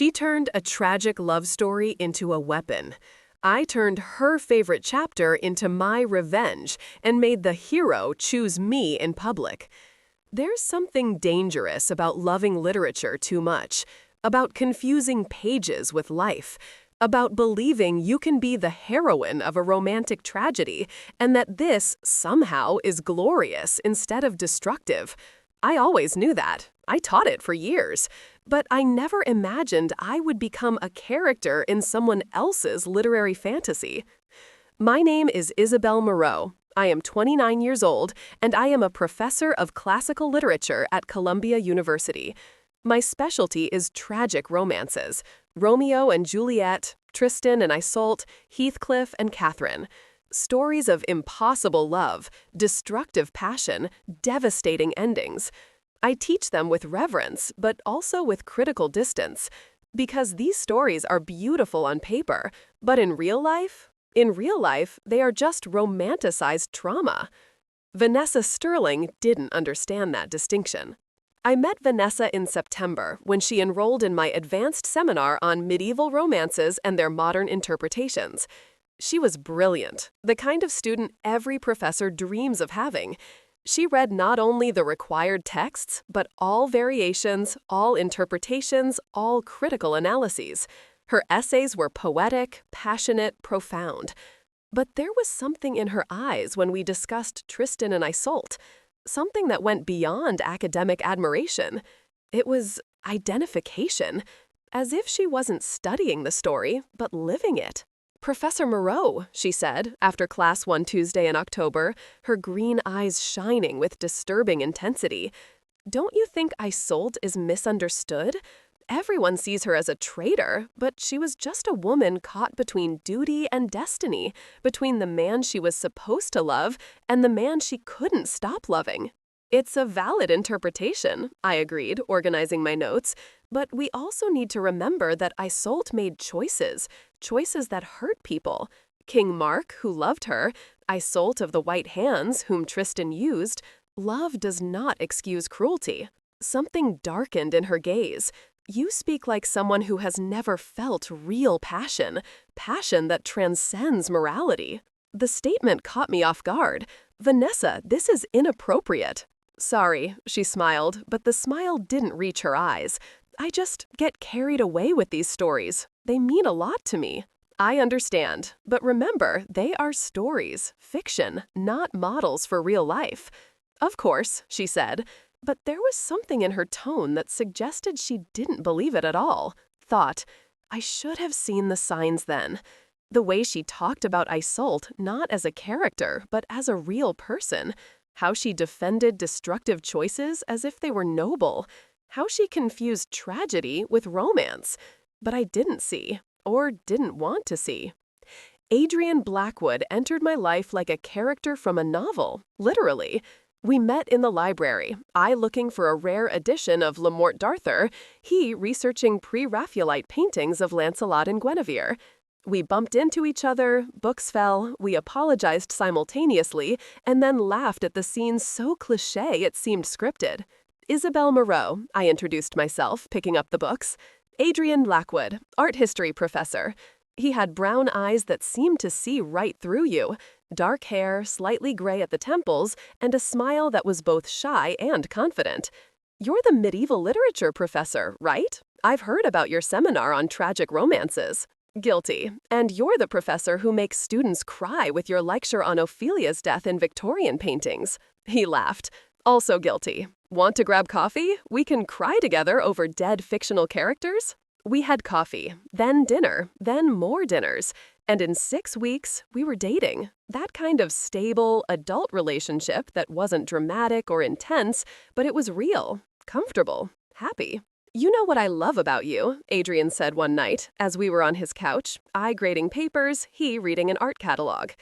She turned a tragic love story into a weapon. I turned her favorite chapter into my revenge and made the hero choose me in public. There's something dangerous about loving literature too much, about confusing pages with life, about believing you can be the heroine of a romantic tragedy and that this, somehow, is glorious instead of destructive. I always knew that. I taught it for years. But I never imagined I would become a character in someone else's literary fantasy. My name is Isabel Moreau. I am 29 years old, and I am a professor of classical literature at Columbia University. My specialty is tragic romances: Romeo and Juliet, Tristan and Isolde, Heathcliff and Catherine. Stories of impossible love, destructive passion, devastating endings. I teach them with reverence, but also with critical distance, because these stories are beautiful on paper, but in real life, they are just romanticized trauma. Vanessa Sterling didn't understand that distinction. I met Vanessa in September when she enrolled in my advanced seminar on medieval romances and their modern interpretations. She was brilliant, the kind of student every professor dreams of having. She read not only the required texts, but all variations, all interpretations, all critical analyses. Her essays were poetic, passionate, profound. But there was something in her eyes when we discussed Tristan and Isolde, something that went beyond academic admiration. It was identification, as if she wasn't studying the story, but living it. "Professor Moreau," she said, after class one Tuesday in October, her green eyes shining with disturbing intensity, "don't you think Isolde is misunderstood? Everyone sees her as a traitor, but she was just a woman caught between duty and destiny, between the man she was supposed to love and the man she couldn't stop loving." "It's a valid interpretation," I agreed, organizing my notes, "but we also need to remember that Isolde made choices that hurt people. King Mark, who loved her, Isolde of the White Hands, whom Tristan used. Love does not excuse cruelty." Something darkened in her gaze. "You speak like someone who has never felt real passion that transcends morality." The statement caught me off guard. "Vanessa, this is inappropriate." "Sorry," she smiled, but the smile didn't reach her eyes. "I just get carried away with these stories. They mean a lot to me." "I understand, but remember, they are stories, fiction, not models for real life." "Of course," she said, but there was something in her tone that suggested she didn't believe it at all. Thought, I should have seen the signs then. The way she talked about Isolde not as a character, but as a real person. How she defended destructive choices as if they were noble. How she confused tragedy with romance. But I didn't see, or didn't want to see. Adrian Blackwood entered my life like a character from a novel, literally. We met in the library, I looking for a rare edition of Le Morte d'Arthur, he researching pre-Raphaelite paintings of Lancelot and Guinevere. We bumped into each other, books fell, we apologized simultaneously, and then laughed at the scenes so cliché it seemed scripted. "Isabel Moreau," I introduced myself, picking up the books. "Adrian Blackwood, art history professor." He had brown eyes that seemed to see right through you, dark hair, slightly gray at the temples, and a smile that was both shy and confident. "You're the medieval literature professor, right? I've heard about your seminar on tragic romances." "Guilty. And you're the professor who makes students cry with your lecture on Ophelia's death in Victorian paintings." He laughed. "Also guilty. Want to grab coffee? We can cry together over dead fictional characters." We had coffee, then dinner, then more dinners, and in 6 weeks, we were dating. That kind of stable, adult relationship that wasn't dramatic or intense, but it was real, comfortable, happy. "You know what I love about you," Adrian said one night, as we were on his couch, I grading papers, he reading an art catalog.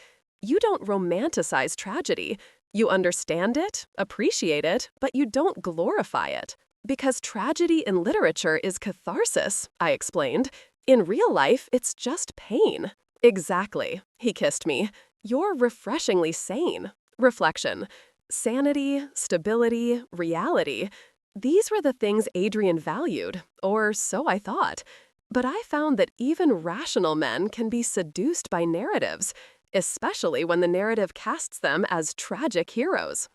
"You don't romanticize tragedy. You understand it, appreciate it, but you don't glorify it. Because tragedy in literature is catharsis," I explained. "In real life, it's just pain." "Exactly," he kissed me. "You're refreshingly sane." Reflection. Sanity, stability, reality. These were the things Adrian valued, or so I thought. But I found that even rational men can be seduced by narratives, especially when the narrative casts them as tragic heroes.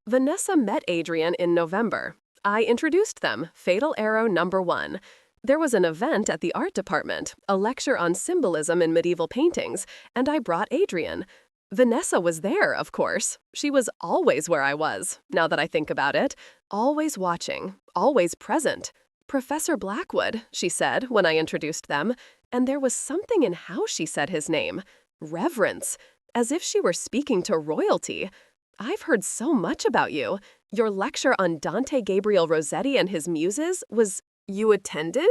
Vanessa met Adrian in November. I introduced them, Fatal Arrow #1. There was an event at the art department, a lecture on symbolism in medieval paintings, and I brought Adrian. Vanessa was there, of course. She was always where I was, now that I think about it. Always watching, always present. Professor Blackwood, she said when I introduced them, and there was something in how she said his name. Reverence, as if she were speaking to royalty. I've heard so much about you. Your lecture on Dante Gabriel Rossetti and his muses was... You attended?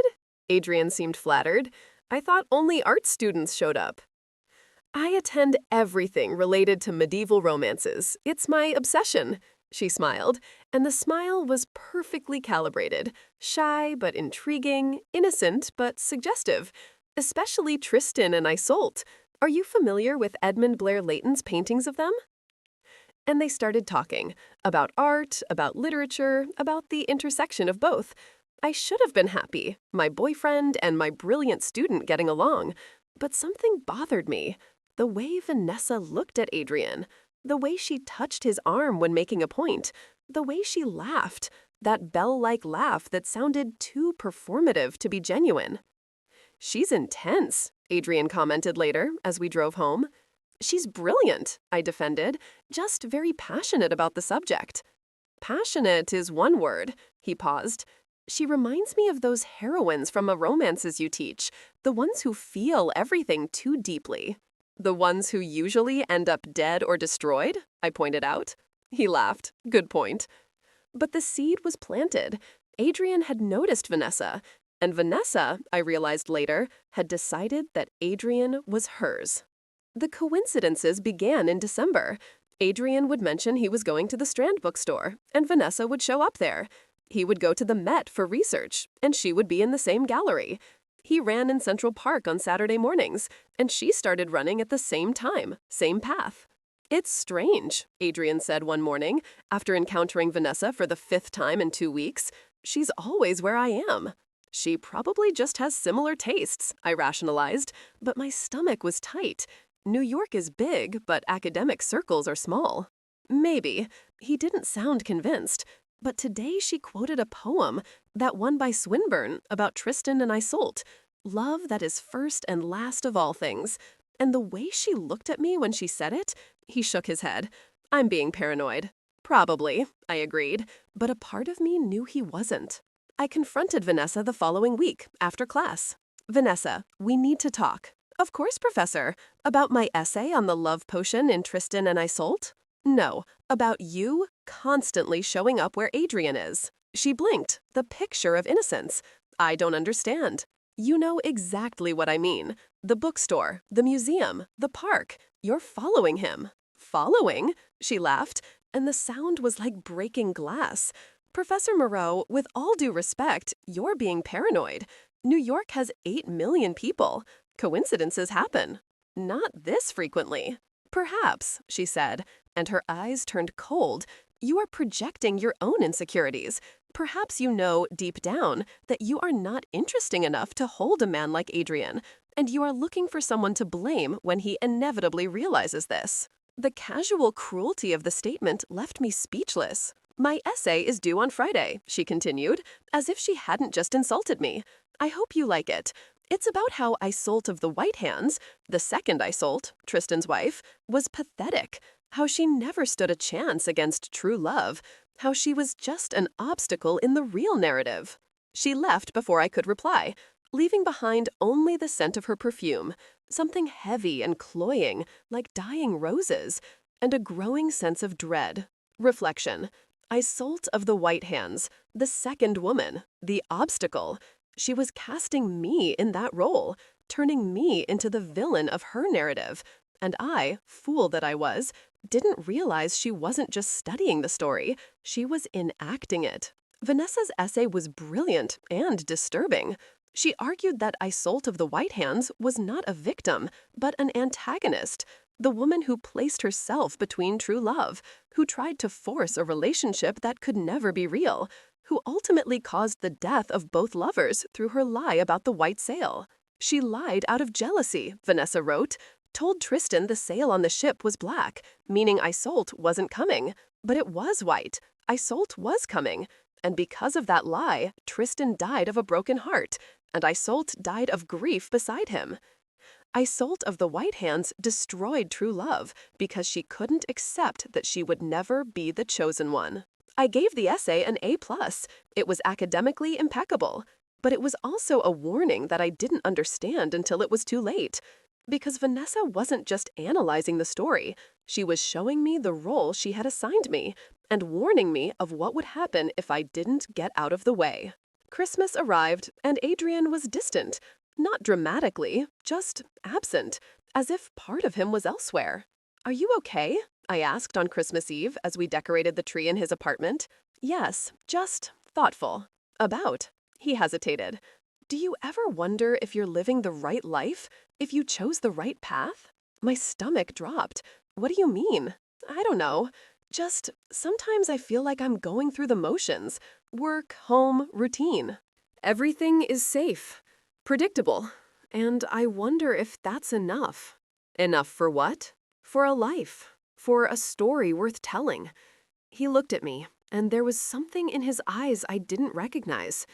Adrian seemed flattered. I thought only art students showed up. I attend everything related to medieval romances. It's my obsession. She smiled, and the smile was perfectly calibrated. Shy but intriguing, innocent but suggestive. Especially Tristan and Isolde. Are you familiar with Edmund Blair Leighton's paintings of them? And they started talking about art, about literature, about the intersection of both. I should have been happy, my boyfriend and my brilliant student getting along. But something bothered me. The way Vanessa looked at Adrian, the way she touched his arm when making a point, the way she laughed, that bell-like laugh that sounded too performative to be genuine. She's intense, Adrian commented later as we drove home. She's brilliant, I defended, just very passionate about the subject. Passionate is one word, he paused. She reminds me of those heroines from the romances you teach, the ones who feel everything too deeply. The ones who usually end up dead or destroyed, I pointed out. He laughed. Good point. But the seed was planted. Adrian had noticed Vanessa, and Vanessa, I realized later, had decided that Adrian was hers. The coincidences began in December. Adrian would mention he was going to the Strand bookstore, and Vanessa would show up there. He would go to the Met for research, and she would be in the same gallery. He ran in Central Park on Saturday mornings, and she started running at the same time, same path. It's strange, Adrian said one morning, after encountering Vanessa for the 5th time in 2 weeks. She's always where I am. She probably just has similar tastes, I rationalized, but my stomach was tight. New York is big, but academic circles are small. Maybe. He didn't sound convinced. But today she quoted a poem, that one by Swinburne, about Tristan and Isolde. Love that is first and last of all things. And the way she looked at me when she said it, he shook his head. I'm being paranoid. Probably, I agreed, but a part of me knew he wasn't. I confronted Vanessa the following week, after class. Vanessa, we need to talk. Of course, Professor. About my essay on the love potion in Tristan and Isolde? No, about you constantly showing up where Adrian is. She blinked, the picture of innocence. I don't understand. You know exactly what I mean. The bookstore, the museum, the park. You're following him. Following? She laughed, and the sound was like breaking glass. Professor Moreau, with all due respect, you're being paranoid. New York has 8 million people. Coincidences happen. Not this frequently. Perhaps, she said, and her eyes turned cold. You are projecting your own insecurities. Perhaps you know, deep down, that you are not interesting enough to hold a man like Adrian, and you are looking for someone to blame when he inevitably realizes this. The casual cruelty of the statement left me speechless. My essay is due on Friday, she continued, as if she hadn't just insulted me. I hope you like it. It's about how Isolde of the White Hands, the second Isolde, Tristan's wife, was pathetic, how she never stood a chance against true love, how she was just an obstacle in the real narrative. She left before I could reply, leaving behind only the scent of her perfume, something heavy and cloying, like dying roses, and a growing sense of dread. Reflection. Isolde of the White Hands, the second woman, the obstacle. She was casting me in that role, turning me into the villain of her narrative. And I, fool that I was, didn't realize she wasn't just studying the story, she was enacting it. Vanessa's essay was brilliant and disturbing. She argued that Isolde of the White Hands was not a victim, but an antagonist, the woman who placed herself between true love, who tried to force a relationship that could never be real, who ultimately caused the death of both lovers through her lie about the white sail. She lied out of jealousy, Vanessa wrote, told Tristan the sail on the ship was black, meaning Isolde wasn't coming. But it was white. Isolde was coming. And because of that lie, Tristan died of a broken heart, and Isolde died of grief beside him. Isolde of the White Hands destroyed true love because she couldn't accept that she would never be the chosen one. I gave the essay an A+. It was academically impeccable. But it was also a warning that I didn't understand until it was too late. Because Vanessa wasn't just analyzing the story, she was showing me the role she had assigned me and warning me of what would happen if I didn't get out of the way. Christmas arrived, and Adrian was distant. Not dramatically, just absent, as if part of him was elsewhere. "Are you okay?" I asked on Christmas Eve as we decorated the tree in his apartment. "Yes, just thoughtful." "About?" He hesitated. "Do you ever wonder if you're living the right life? If you chose the right path?" My stomach dropped. "What do you mean?" "I don't know. Just sometimes I feel like I'm going through the motions. Work, home, routine. Everything is safe, predictable, and I wonder if that's enough." "Enough for what?" "For a life. For a story worth telling." He looked at me, and there was something in his eyes I didn't recognize.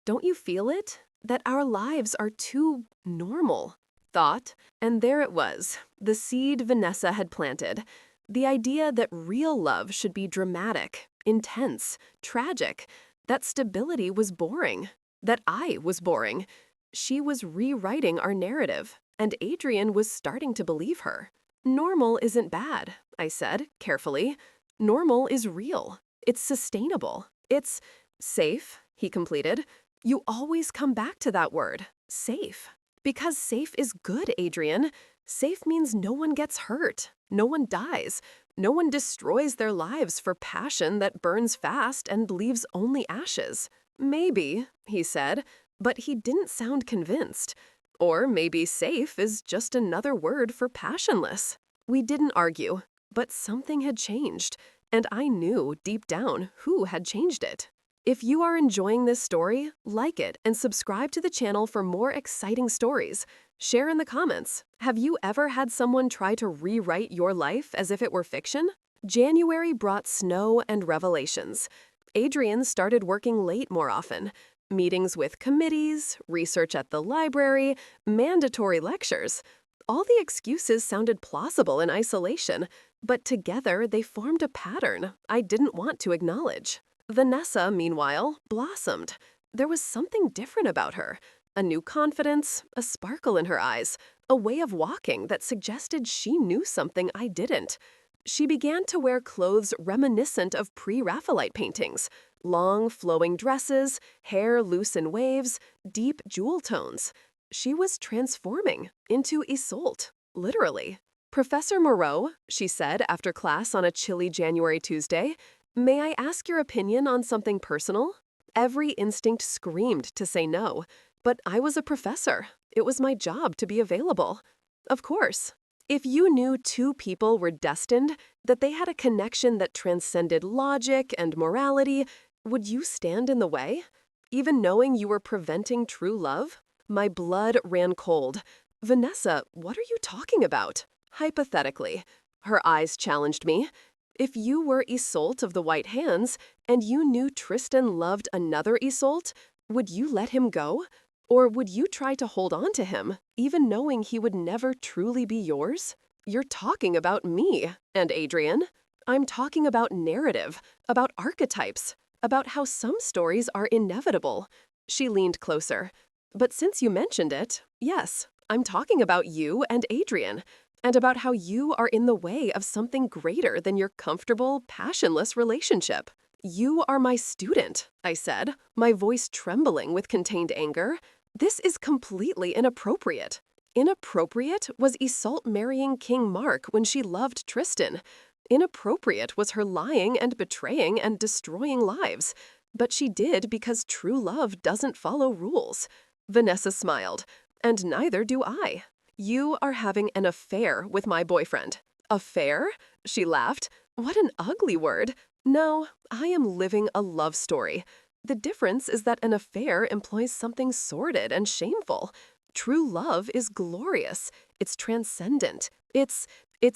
"Don't you feel it? That our lives are too normal?" Thought, and there it was, the seed Vanessa had planted. The idea that real love should be dramatic, intense, tragic, that stability was boring, that I was boring. She was rewriting our narrative, and Adrian was starting to believe her. "Normal isn't bad," I said, carefully. "Normal is real. It's sustainable. It's safe," he completed. "You always come back to that word, safe. Because safe is good, Adrian. Safe means no one gets hurt, no one dies, no one destroys their lives for passion that burns fast and leaves only ashes." "Maybe," he said, but he didn't sound convinced. Or maybe safe is just another word for passionless. We didn't argue, but something had changed, and I knew deep down who had changed it. If you are enjoying this story, like it and subscribe to the channel for more exciting stories. Share in the comments. Have you ever had someone try to rewrite your life as if it were fiction? January brought snow and revelations. Adrian started working late more often. Meetings with committees, research at the library, mandatory lectures. All the excuses sounded plausible in isolation, but together they formed a pattern I didn't want to acknowledge. Vanessa, meanwhile, blossomed. There was something different about her. A new confidence, a sparkle in her eyes, a way of walking that suggested she knew something I didn't. She began to wear clothes reminiscent of pre-Raphaelite paintings. Long, flowing dresses, hair loose in waves, deep jewel tones. She was transforming into Isolde, literally. "Professor Moreau," she said after class on a chilly January Tuesday, "may I ask your opinion on something personal?" Every instinct screamed to say no, but I was a professor. It was my job to be available. "Of course. If you knew two people were destined, that they had a connection that transcended logic and morality, would you stand in the way? Even knowing you were preventing true love?" My blood ran cold. "Vanessa, what are you talking about?" "Hypothetically." Her eyes challenged me. "If you were Isolde of the White Hands, and you knew Tristan loved another Isolde, would you let him go? Or would you try to hold on to him, even knowing he would never truly be yours?" "You're talking about me, and Adrian. I'm talking about narrative, about archetypes, about how some stories are inevitable." She leaned closer. "But since you mentioned it, yes, I'm talking about you and Adrian, and about how you are in the way of something greater than your comfortable, passionless relationship." "You are my student," I said, my voice trembling with contained anger. "This is completely inappropriate." Inappropriate was Isolde marrying King Mark when she loved Tristan. Inappropriate was her lying and betraying and destroying lives. But she did because true love doesn't follow rules. Vanessa smiled. "And neither do I. You are having an affair with my boyfriend." "Affair?" She laughed. "What an ugly word. No, I am living a love story. The difference is that an affair employs something sordid and shameful. True love is glorious. It's transcendent. It's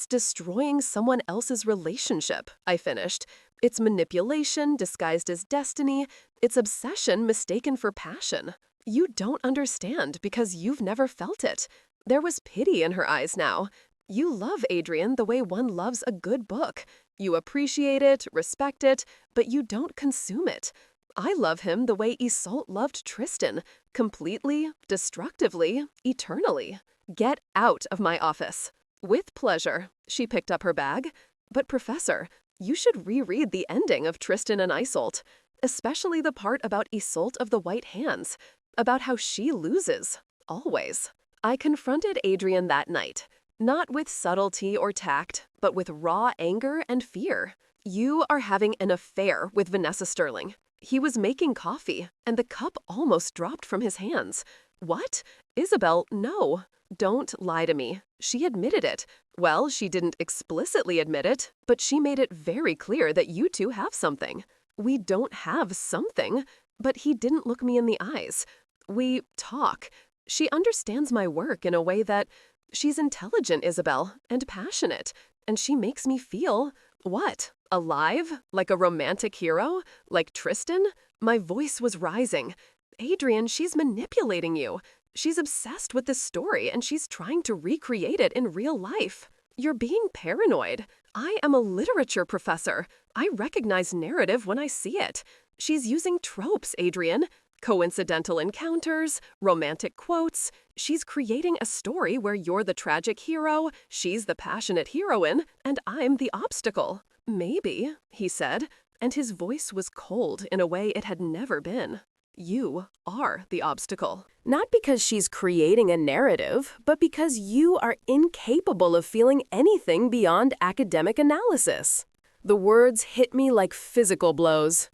destroying someone else's relationship, I finished. It's manipulation disguised as destiny. It's obsession mistaken for passion. You don't understand because you've never felt it. There was pity in her eyes now. You love Adrian the way one loves a good book. You appreciate it, respect it, but you don't consume it. I love him the way Isolde loved Tristan, completely, destructively, eternally. Get out of my office. With pleasure. She picked up her bag. But Professor, you should reread the ending of Tristan and Isolde, especially the part about Isolde of the White Hands, about how she loses, always. I confronted Adrian that night, not with subtlety or tact, but with raw anger and fear. You are having an affair with Vanessa Sterling. He was making coffee, and the cup almost dropped from his hands. What? Isabel, no. Don't lie to me. She admitted it. Well, she didn't explicitly admit it, but she made it very clear that you two have something. We don't have something, but he didn't look me in the eyes. We talk. She understands my work in a way that she's intelligent, Isabel, and passionate, and she makes me feel, what? Alive? Like a romantic hero? Like Tristan? My voice was rising. Adrian, she's manipulating you. She's obsessed with this story and she's trying to recreate it in real life. You're being paranoid. I am a literature professor. I recognize narrative when I see it. She's using tropes, Adrian. Coincidental encounters, romantic quotes. She's creating a story where you're the tragic hero, she's the passionate heroine, and I'm the obstacle. Maybe, he said, and his voice was cold in a way it had never been. You are the obstacle. Not because she's creating a narrative, but because you are incapable of feeling anything beyond academic analysis. The words hit me like physical blows.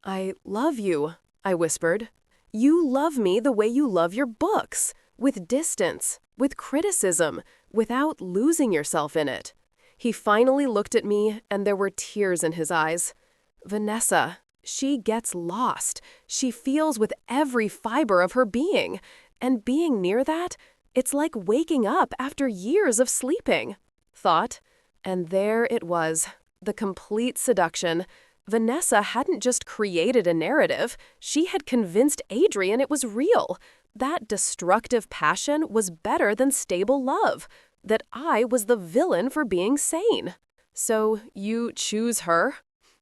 I love you, I whispered. You love me the way you love your books, with distance, with criticism, without losing yourself in it. He finally looked at me, and there were tears in his eyes. Vanessa, she gets lost. She feels with every fiber of her being. And being near that, it's like waking up after years of sleeping. Thought. And there it was, the complete seduction. Vanessa hadn't just created a narrative, she had convinced Adrian it was real. That destructive passion was better than stable love. That I was the villain for being sane. So you choose her?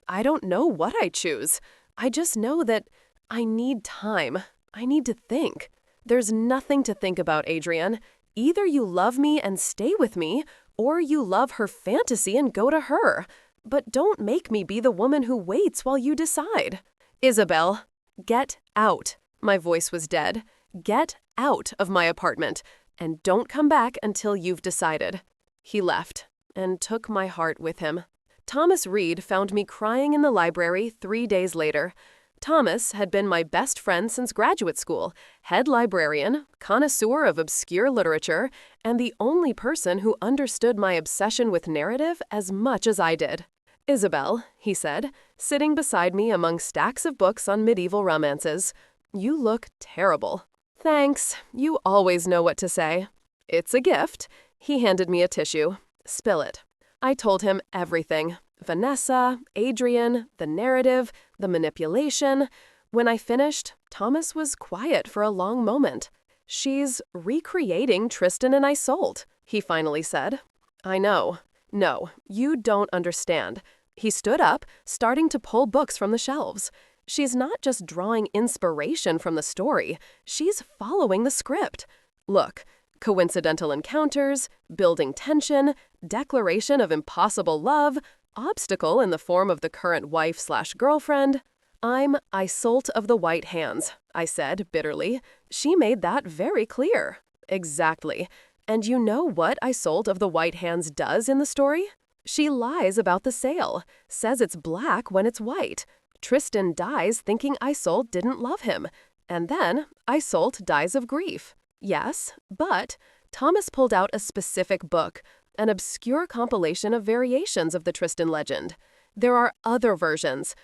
I don't know what I choose. I just know that I need time. I need to think. There's nothing to think about, Adrian. Either you love me and stay with me, or you love her fantasy and go to her. But don't make me be the woman who waits while you decide. Isabel, get out. My voice was dead. Get out of my apartment, and don't come back until you've decided. He left, and took my heart with him. Thomas Reed found me crying in the library 3 days later. Thomas had been my best friend since graduate school, head librarian, connoisseur of obscure literature, and the only person who understood my obsession with narrative as much as I did. Isabel, he said, sitting beside me among stacks of books on medieval romances, you look terrible. Thanks, you always know what to say. It's a gift. He handed me a tissue. Spill it. I told him everything. Vanessa, Adrian, the narrative, the manipulation. When I finished, Thomas was quiet for a long moment. She's recreating Tristan and Isolde, he finally said. I know. No, you don't understand. He stood up, starting to pull books from the shelves. She's not just drawing inspiration from the story, she's following the script. Look, coincidental encounters, building tension, declaration of impossible love, obstacle in the form of the current wife/girlfriend. I'm Isolde of the White Hands, I said bitterly. She made that very clear. Exactly. And you know what Isolde of the White Hands does in the story? She lies about the sale, says it's black when it's white. Tristan dies thinking Isolde didn't love him, and then Isolde dies of grief. Yes, but Thomas pulled out a specific book, an obscure compilation of variations of the Tristan legend. There are other versions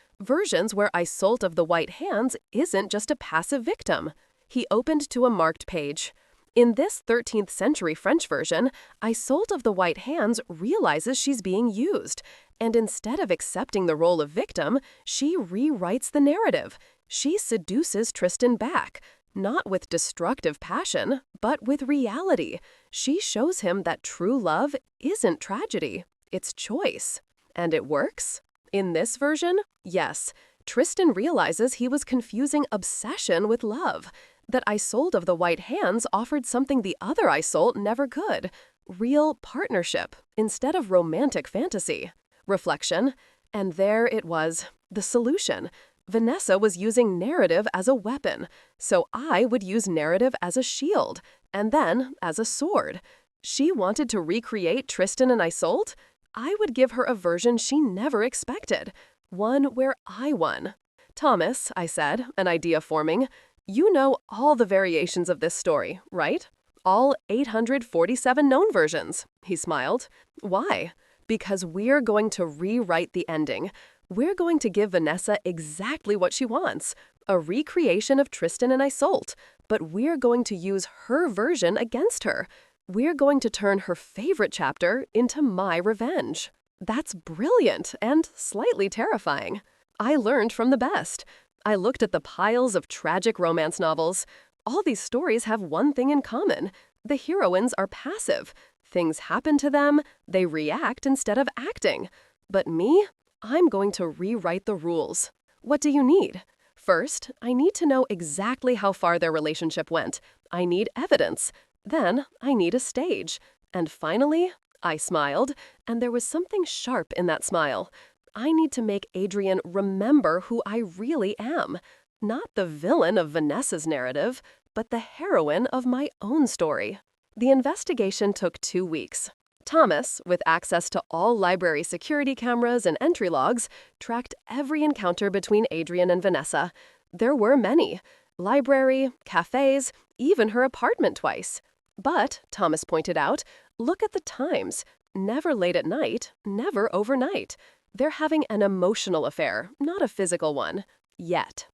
where Isolde of the White Hands isn't just a passive victim. He opened to a marked page. In this 13th century French version, Isolde of the White Hands realizes she's being used, and instead of accepting the role of victim, she rewrites the narrative. She seduces Tristan back, not with destructive passion, but with reality. She shows him that true love isn't tragedy, it's choice. And it works? In this version, yes. Tristan realizes he was confusing obsession with love, that Isolde of the White Hands offered something the other Isolde never could, real partnership instead of romantic fantasy. Reflection, and there it was, the solution. Vanessa was using narrative as a weapon, so I would use narrative as a shield, and then as a sword. She wanted to recreate Tristan and Isolde? I would give her a version she never expected, one where I won. Thomas, I said, an idea forming, you know all the variations of this story, right? All 847 known versions, he smiled. Why? Because we're going to rewrite the ending. We're going to give Vanessa exactly what she wants, a recreation of Tristan and Isolde, but we're going to use her version against her. We're going to turn her favorite chapter into my revenge. That's brilliant and slightly terrifying. I learned from the best. I looked at the piles of tragic romance novels. All these stories have one thing in common. The heroines are passive. Things happen to them, they react instead of acting. But me? I'm going to rewrite the rules. What do you need? First, I need to know exactly how far their relationship went. I need evidence. Then, I need a stage. And finally, I smiled, and there was something sharp in that smile. I need to make Adrian remember who I really am. Not the villain of Vanessa's narrative, but the heroine of my own story. The investigation took 2 weeks. Thomas, with access to all library security cameras and entry logs, tracked every encounter between Adrian and Vanessa. There were many. Library, cafes, even her apartment twice. But, Thomas pointed out, look at the times. Never late at night, never overnight. They're having an emotional affair, not a physical one. Yet,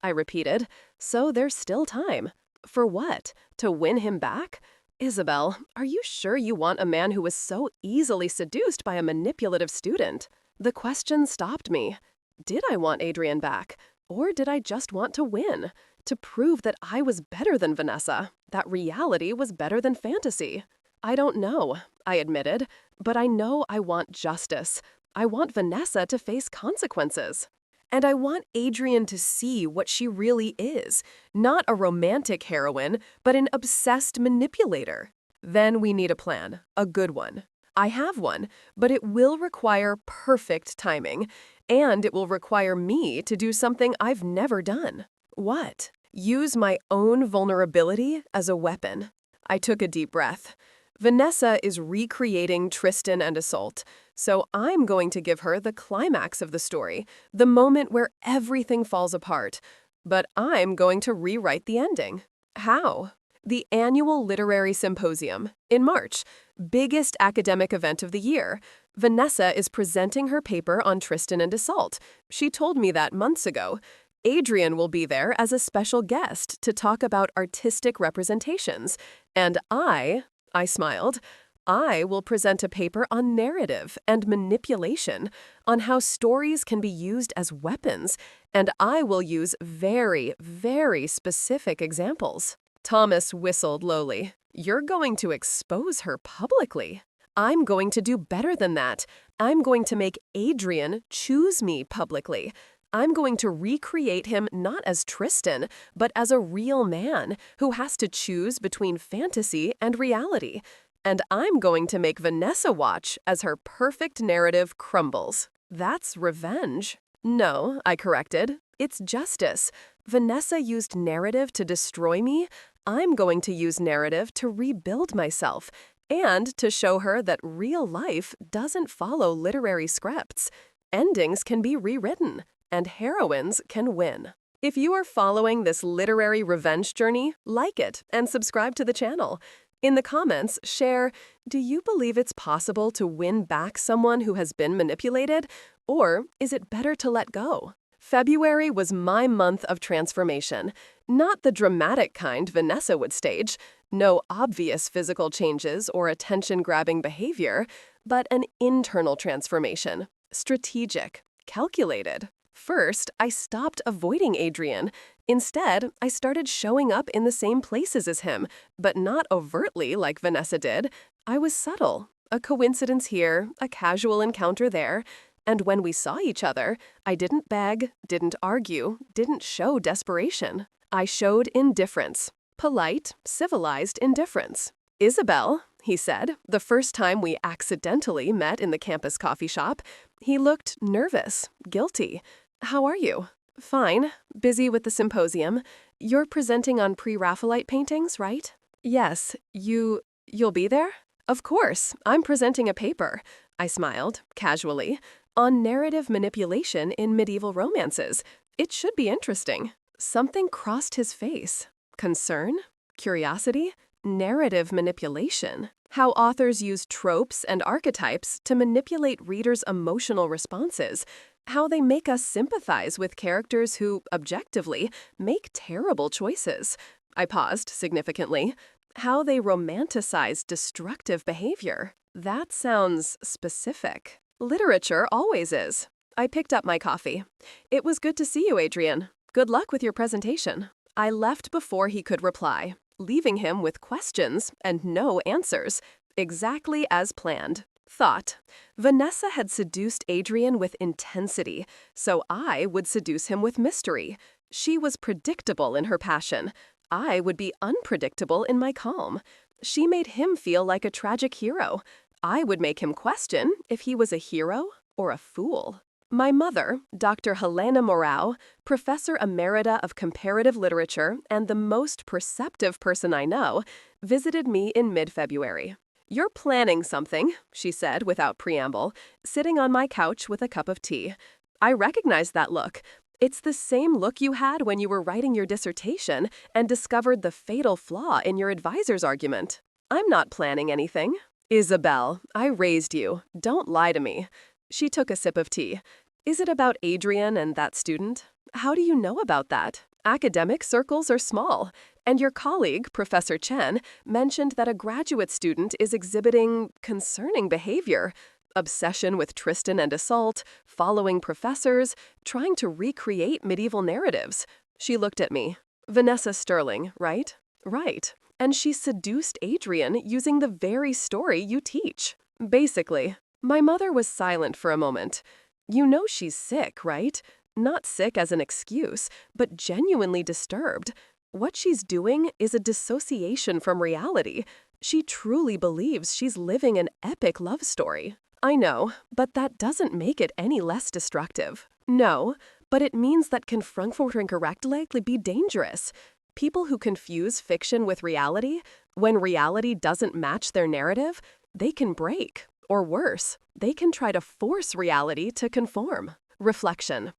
I repeated. So there's still time. For what? To win him back? Isabel, are you sure you want a man who was so easily seduced by a manipulative student? The question stopped me. Did I want Adrian back? Or did I just want to win? To prove that I was better than Vanessa, that reality was better than fantasy? I don't know, I admitted, but I know I want justice. I want Vanessa to face consequences. And I want Adrian to see what she really is, not a romantic heroine, but an obsessed manipulator. Then we need a plan, a good one. I have one, but it will require perfect timing, and it will require me to do something I've never done. What? Use my own vulnerability as a weapon. I took a deep breath. Vanessa is recreating Tristan and Isolde, so I'm going to give her the climax of the story, the moment where everything falls apart. But I'm going to rewrite the ending. How? The annual literary symposium, in March, biggest academic event of the year. Vanessa is presenting her paper on Tristan and Isolde. She told me that months ago. Adrian will be there as a special guest to talk about artistic representations, and I smiled. I will present a paper on narrative and manipulation, on how stories can be used as weapons, and I will use very, very specific examples. Thomas whistled lowly. You're going to expose her publicly. I'm going to do better than that. I'm going to make Adrian choose me publicly. I'm going to recreate him not as Tristan, but as a real man who has to choose between fantasy and reality. And I'm going to make Vanessa watch as her perfect narrative crumbles. That's revenge. No, I corrected. It's justice. Vanessa used narrative to destroy me. I'm going to use narrative to rebuild myself and to show her that real life doesn't follow literary scripts. Endings can be rewritten, and heroines can win. If you are following this literary revenge journey, like it and subscribe to the channel. In the comments, share, do you believe it's possible to win back someone who has been manipulated? Or is it better to let go? February was my month of transformation. Not the dramatic kind Vanessa would stage, no obvious physical changes or attention-grabbing behavior, but an internal transformation, strategic, calculated. First, I stopped avoiding Adrian. Instead, I started showing up in the same places as him, but not overtly like Vanessa did. I was subtle. A coincidence here, a casual encounter there. And when we saw each other, I didn't beg, didn't argue, didn't show desperation. I showed indifference. Polite, civilized indifference. Isabel, he said, the first time we accidentally met in the campus coffee shop. He looked nervous, guilty. How are you? Fine. Busy with the symposium. You're presenting on pre-Raphaelite paintings, right? Yes. You'll be there? Of course. I'm presenting a paper. I smiled, casually, on narrative manipulation in medieval romances. It should be interesting. Something crossed his face. Concern? Curiosity? Narrative manipulation. How authors use tropes and archetypes to manipulate readers' emotional responses. How they make us sympathize with characters who, objectively, make terrible choices. I paused significantly. How they romanticize destructive behavior. That sounds specific. Literature always is. I picked up my coffee. It was good to see you, Adrian. Good luck with your presentation. I left before he could reply, leaving him with questions and no answers, exactly as planned. Thought. Vanessa had seduced Adrian with intensity, so I would seduce him with mystery. She was predictable in her passion. I would be unpredictable in my calm. She made him feel like a tragic hero. I would make him question if he was a hero or a fool. My mother, Dr. Helena Morau, Professor Emerita of Comparative Literature and the most perceptive person I know, visited me in mid-February. You're planning something, she said without preamble, sitting on my couch with a cup of tea. I recognize that look. It's the same look you had when you were writing your dissertation and discovered the fatal flaw in your advisor's argument. I'm not planning anything. Isabel, I raised you. Don't lie to me. She took a sip of tea. Is it about Adrian and that student? How do you know about that? Academic circles are small, and your colleague, Professor Chen, mentioned that a graduate student is exhibiting concerning behavior. Obsession with Tristan and assault, following professors, trying to recreate medieval narratives. She looked at me. Vanessa Sterling, right? Right. And she seduced Adrian using the very story you teach. Basically. My mother was silent for a moment. You know she's sick, right? Not sick as an excuse, but genuinely disturbed. What she's doing is a dissociation from reality. She truly believes she's living an epic love story. I know, but that doesn't make it any less destructive. No, but it means that confronting correctly can be dangerous. People who confuse fiction with reality, when reality doesn't match their narrative, they can break. Or worse, they can try to force reality to conform. Reflection.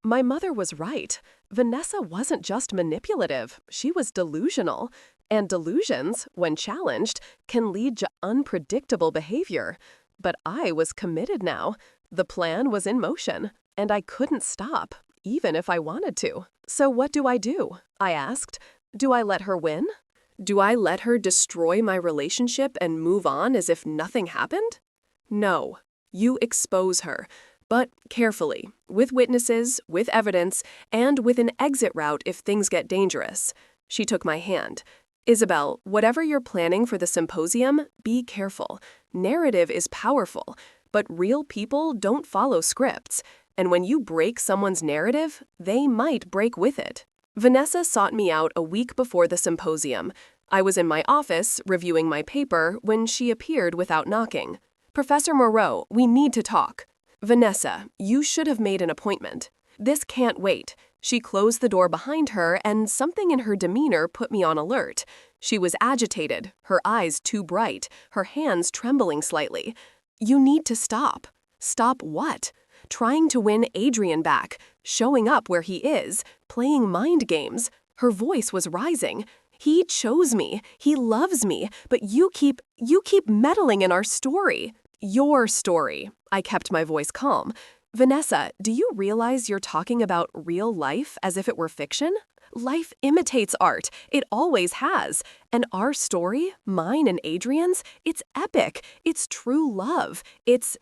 My mother was right. Vanessa wasn't just manipulative, she was delusional. And delusions, when challenged, can lead to unpredictable behavior. But I was committed now. The plan was in motion, and I couldn't stop, even if I wanted to. So what do? I asked. Do I let her win? Do I let her destroy my relationship and move on as if nothing happened? No. You expose her, but carefully, with witnesses, with evidence, and with an exit route if things get dangerous. She took my hand. Isabel, whatever you're planning for the symposium, be careful. Narrative is powerful, but real people don't follow scripts. And when you break someone's narrative, they might break with it. Vanessa sought me out a week before the symposium. I was in my office, reviewing my paper, when she appeared without knocking. Professor Moreau, we need to talk. Vanessa, you should have made an appointment. This can't wait. She closed the door behind her, and something in her demeanor put me on alert. She was agitated, her eyes too bright, her hands trembling slightly. You need to stop. Stop what? Trying to win Adrian back, showing up where he is, playing mind games. Her voice was rising. He chose me. He loves me. But you keep meddling in our story. Your story. I kept my voice calm. Vanessa, do you realize you're talking about real life as if it were fiction? Life imitates art. It always has. And our story, mine and Adrian's, it's epic. It's true love. It's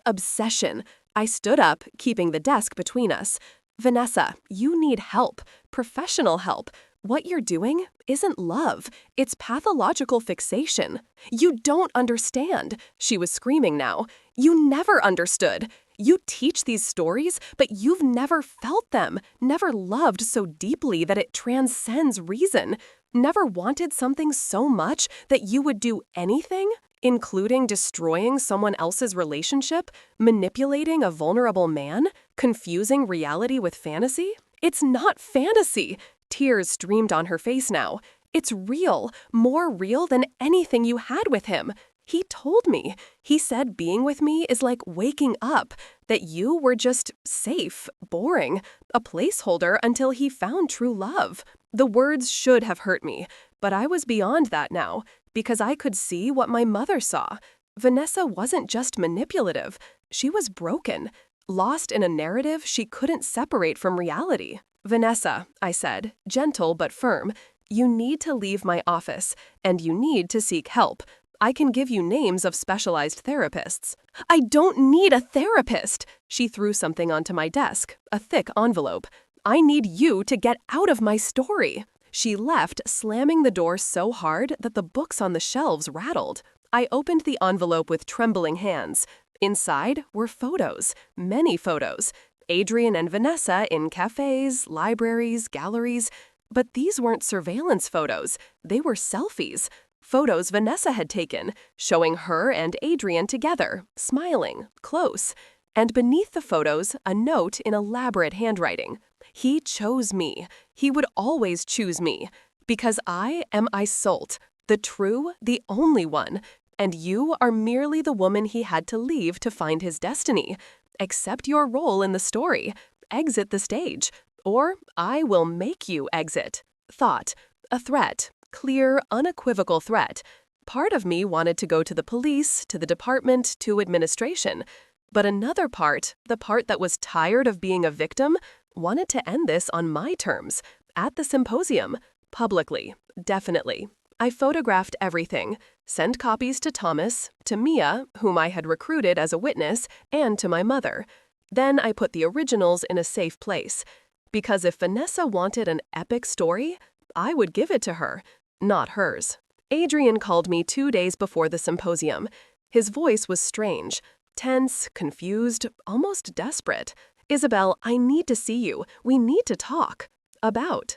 obsession. I stood up, keeping the desk between us. Vanessa, you need help. Professional help. What you're doing isn't love. It's pathological fixation. You don't understand. She was screaming now. You never understood. You teach these stories, but you've never felt them, never loved so deeply that it transcends reason, never wanted something so much that you would do anything, including destroying someone else's relationship, manipulating a vulnerable man, confusing reality with fantasy. It's not fantasy. Tears streamed on her face now. It's real, more real than anything you had with him. He told me. He said being with me is like waking up, that you were just safe, boring, a placeholder until he found true love. The words should have hurt me, but I was beyond that now, because I could see what my mother saw. Vanessa wasn't just manipulative. She was broken, lost in a narrative she couldn't separate from reality. Vanessa, I said, gentle but firm, you need to leave my office, and you need to seek help. I can give you names of specialized therapists. I don't need a therapist. She threw something onto my desk, a thick envelope. I need you to get out of my story. She left, slamming the door so hard that the books on the shelves rattled. I opened the envelope with trembling hands. Inside were photos, many photos. Adrian and Vanessa in cafes, libraries, galleries. But these weren't surveillance photos. They were selfies. Photos Vanessa had taken, showing her and Adrian together, smiling, close. And beneath the photos, a note in elaborate handwriting. He chose me. He would always choose me. Because I am Isolde, the true, the only one. And you are merely the woman he had to leave to find his destiny. Accept your role in the story. Exit the stage. Or I will make you exit. Thought. A threat. Clear, unequivocal threat. Part of me wanted to go to the police, to the department, to administration. But another part, the part that was tired of being a victim, wanted to end this on my terms, at the symposium, publicly, definitely. I photographed everything, sent copies to Thomas, to Mia, whom I had recruited as a witness, and to my mother. Then I put the originals in a safe place. Because if Vanessa wanted an epic story, I would give it to her. Not hers. Adrian called me 2 days before the symposium. His voice was strange, tense, confused, almost desperate. Isabel, I need to see you. We need to talk. About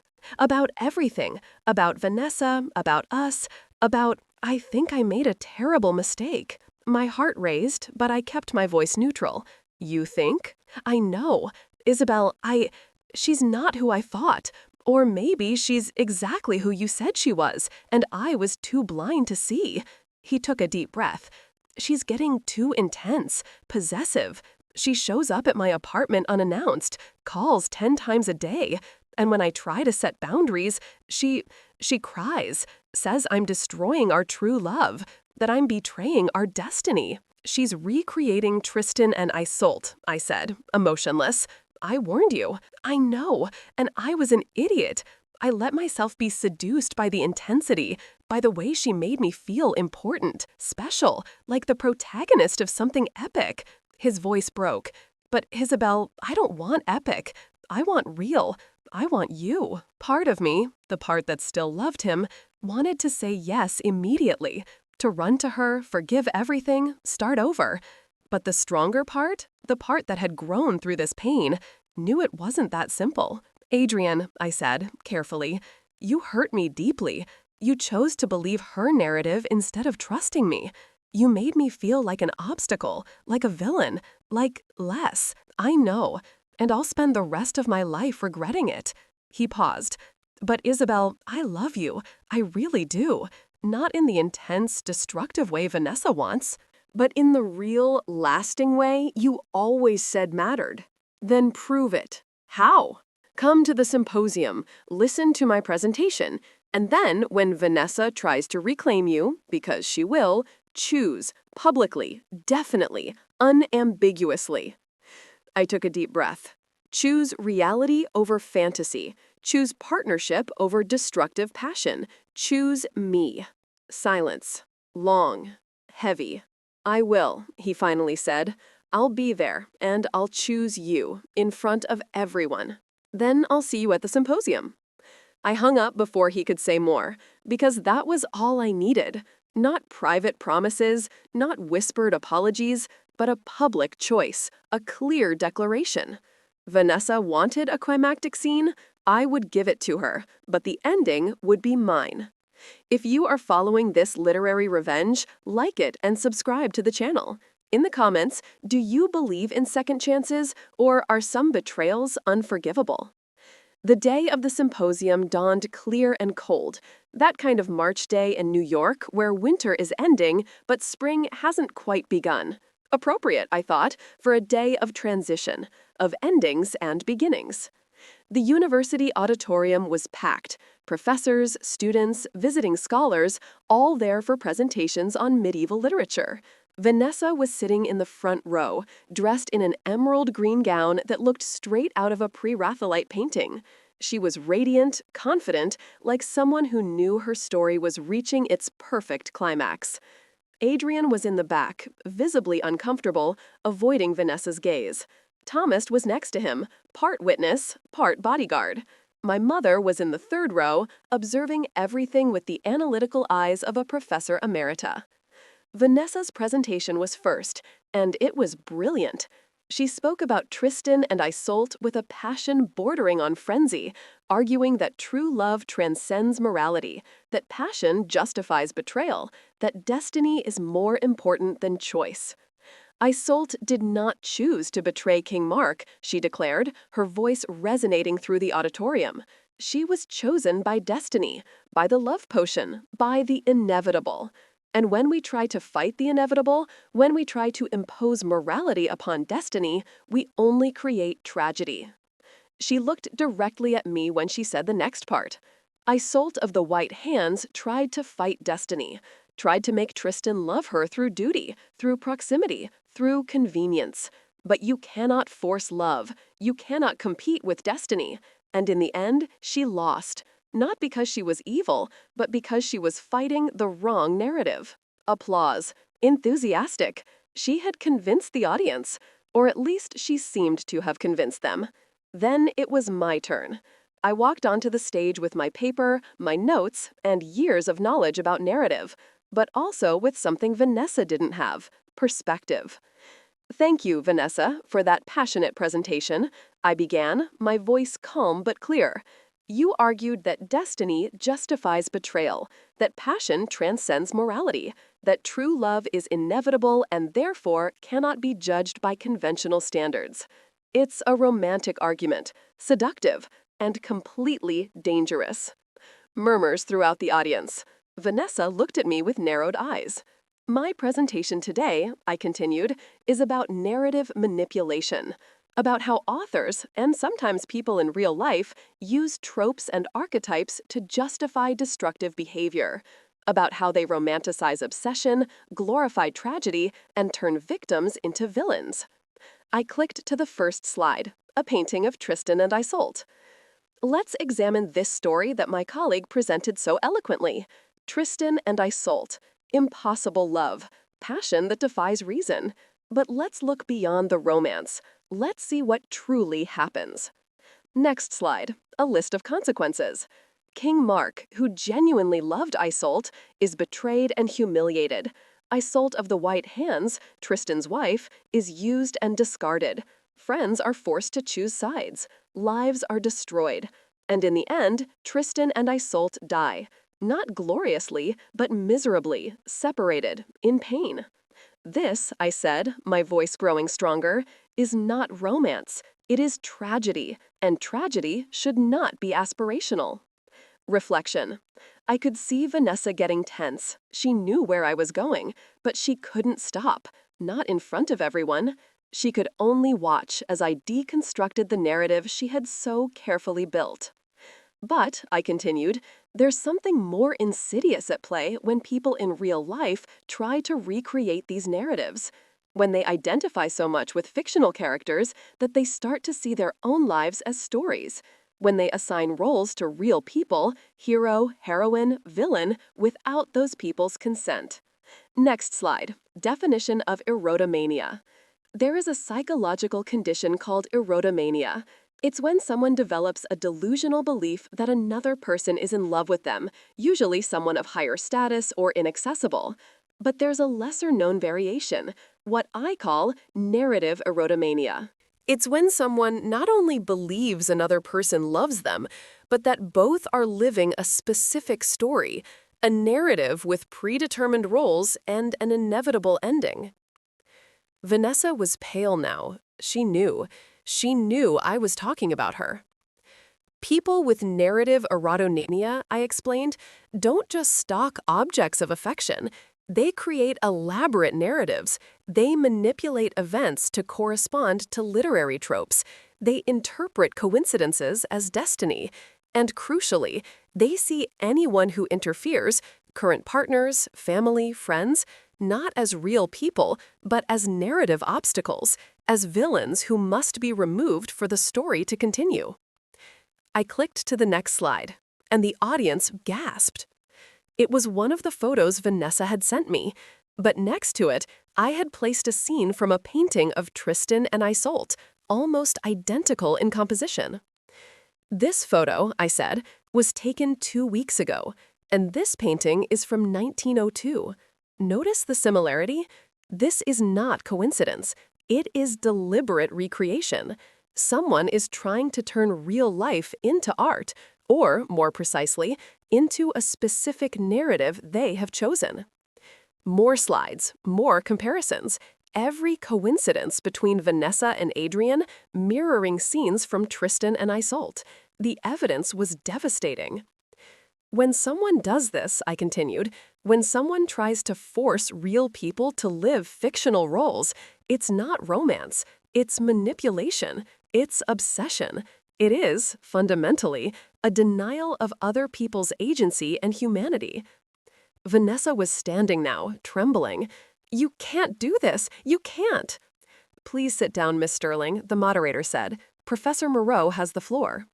everything. About Vanessa, about us, about, I think I made a terrible mistake. My heart raised, but I kept my voice neutral. You think? I know. Isabel, she's not who I thought. Or maybe she's exactly who you said she was, and I was too blind to see. He took a deep breath. She's getting too intense, possessive. She shows up at my apartment unannounced, calls 10 times a day, and when I try to set boundaries, she cries, says I'm destroying our true love, that I'm betraying our destiny. She's recreating Tristan and Isolde, I said, emotionless. I warned you. I know. And I was an idiot. I let myself be seduced by the intensity, by the way she made me feel important, special, like the protagonist of something epic. His voice broke. But Isabel, I don't want epic. I want real. I want you. Part of me, the part that still loved him, wanted to say yes immediately, to run to her, forgive everything, start over. But the stronger part, the part that had grown through this pain, knew it wasn't that simple. Adrian, I said, carefully, you hurt me deeply. You chose to believe her narrative instead of trusting me. You made me feel like an obstacle, like a villain, like less. I know, and I'll spend the rest of my life regretting it. He paused. But Isabel, I love you. I really do. Not in the intense, destructive way Vanessa wants, but in the real, lasting way you always said mattered. Then prove it. How? Come to the symposium, listen to my presentation, And then, when Vanessa tries to reclaim you, because she will, choose publicly, definitely, unambiguously. I took a deep breath. Choose reality over fantasy. Choose partnership over destructive passion. Choose me. Silence. Long. Heavy. I will, he finally said. I'll be there, and I'll choose you, in front of everyone. Then I'll see you at the symposium. I hung up before he could say more, because that was all I needed. Not private promises, not whispered apologies, but a public choice, a clear declaration. Vanessa wanted a climactic scene, I would give it to her, but the ending would be mine. If you are following this literary revenge, like it and subscribe to the channel. In the comments, do you believe in second chances, or are some betrayals unforgivable? The day of the symposium dawned clear and cold, that kind of March day in New York where winter is ending, but spring hasn't quite begun. Appropriate, I thought, for a day of transition, of endings and beginnings. The university auditorium was packed. Professors, students, visiting scholars, all there for presentations on medieval literature. Vanessa was sitting in the front row, dressed in an emerald green gown that looked straight out of a pre-Raphaelite painting. She was radiant, confident, like someone who knew her story was reaching its perfect climax. Adrian was in the back, visibly uncomfortable, avoiding Vanessa's gaze. Thomas was next to him, part witness, part bodyguard. My mother was in the third row, observing everything with the analytical eyes of a professor emerita. Vanessa's presentation was first, and it was brilliant. She spoke about Tristan and Isolde with a passion bordering on frenzy, arguing that true love transcends morality, that passion justifies betrayal, that destiny is more important than choice. Isolde did not choose to betray King Mark, she declared, her voice resonating through the auditorium. She was chosen by destiny, by the love potion, by the inevitable. And when we try to fight the inevitable, when we try to impose morality upon destiny, we only create tragedy. She looked directly at me when she said the next part. Isolde of the White Hands tried to fight destiny, tried to make Tristan love her through duty, through proximity, through convenience. But you cannot force love. You cannot compete with destiny. And in the end, she lost. Not because she was evil, but because she was fighting the wrong narrative. Applause. Enthusiastic. She had convinced the audience, or at least she seemed to have convinced them. Then it was my turn. I walked onto the stage with my paper, my notes, and years of knowledge about narrative, but also with something Vanessa didn't have: perspective. Thank you, Vanessa, for that passionate presentation. I began, my voice calm but clear. You argued that destiny justifies betrayal, that passion transcends morality, that true love is inevitable and therefore cannot be judged by conventional standards. It's a romantic argument, seductive, and completely dangerous. Murmurs throughout the audience. Vanessa looked at me with narrowed eyes. My presentation today, I continued, is about narrative manipulation, about how authors, and sometimes people in real life, use tropes and archetypes to justify destructive behavior, about how they romanticize obsession, glorify tragedy, and turn victims into villains. I clicked to the first slide, a painting of Tristan and Isolde. Let's examine this story that my colleague presented so eloquently. Tristan and Isolde. Impossible love. Passion that defies reason. But let's look beyond the romance. Let's see what truly happens. Next slide. A list of consequences. King Mark, who genuinely loved Isolde, is betrayed and humiliated. Isolde of the White Hands, Tristan's wife, is used and discarded. Friends are forced to choose sides. Lives are destroyed. And in the end, Tristan and Isolde die. Not gloriously, but miserably, separated, in pain. This, I said, my voice growing stronger, is not romance. It is tragedy, and tragedy should not be aspirational. Reflection. I could see Vanessa getting tense. She knew where I was going, but she couldn't stop, not in front of everyone. She could only watch as I deconstructed the narrative she had so carefully built. But, I continued, There's something more insidious at play when people in real life try to recreate these narratives. When they identify so much with fictional characters that they start to see their own lives as stories. When they assign roles to real people, hero, heroine, villain, without those people's consent. Next slide. Definition of erotomania. There is a psychological condition called erotomania. It's when someone develops a delusional belief that another person is in love with them, usually someone of higher status or inaccessible. But there's a lesser-known variation, what I call narrative erotomania. It's when someone not only believes another person loves them, but that both are living a specific story, a narrative with predetermined roles and an inevitable ending. Vanessa was pale now. She knew. She knew I was talking about her. People with narrative erotomania, I explained, don't just stalk objects of affection. They create elaborate narratives. They manipulate events to correspond to literary tropes. They interpret coincidences as destiny. And crucially, they see anyone who interferes, current partners, family, friends, not as real people, but as narrative obstacles, as villains who must be removed for the story to continue. I clicked to the next slide, and the audience gasped. It was one of the photos Vanessa had sent me, but next to it, I had placed a scene from a painting of Tristan and Isolde, almost identical in composition. This photo, I said, was taken 2 weeks ago, and this painting is from 1902. Notice the similarity? This is not coincidence. It is deliberate recreation. Someone is trying to turn real life into art, or, more precisely, into a specific narrative they have chosen. More slides, more comparisons. Every coincidence between Vanessa and Adrian mirroring scenes from Tristan and Isolde. The evidence was devastating. When someone does this, I continued, when someone tries to force real people to live fictional roles, it's not romance, it's manipulation, it's obsession. It is, fundamentally, a denial of other people's agency and humanity. Vanessa was standing now, trembling. "You can't do this! You can't!" "Please sit down, Miss Sterling," the moderator said. "Professor Moreau has the floor."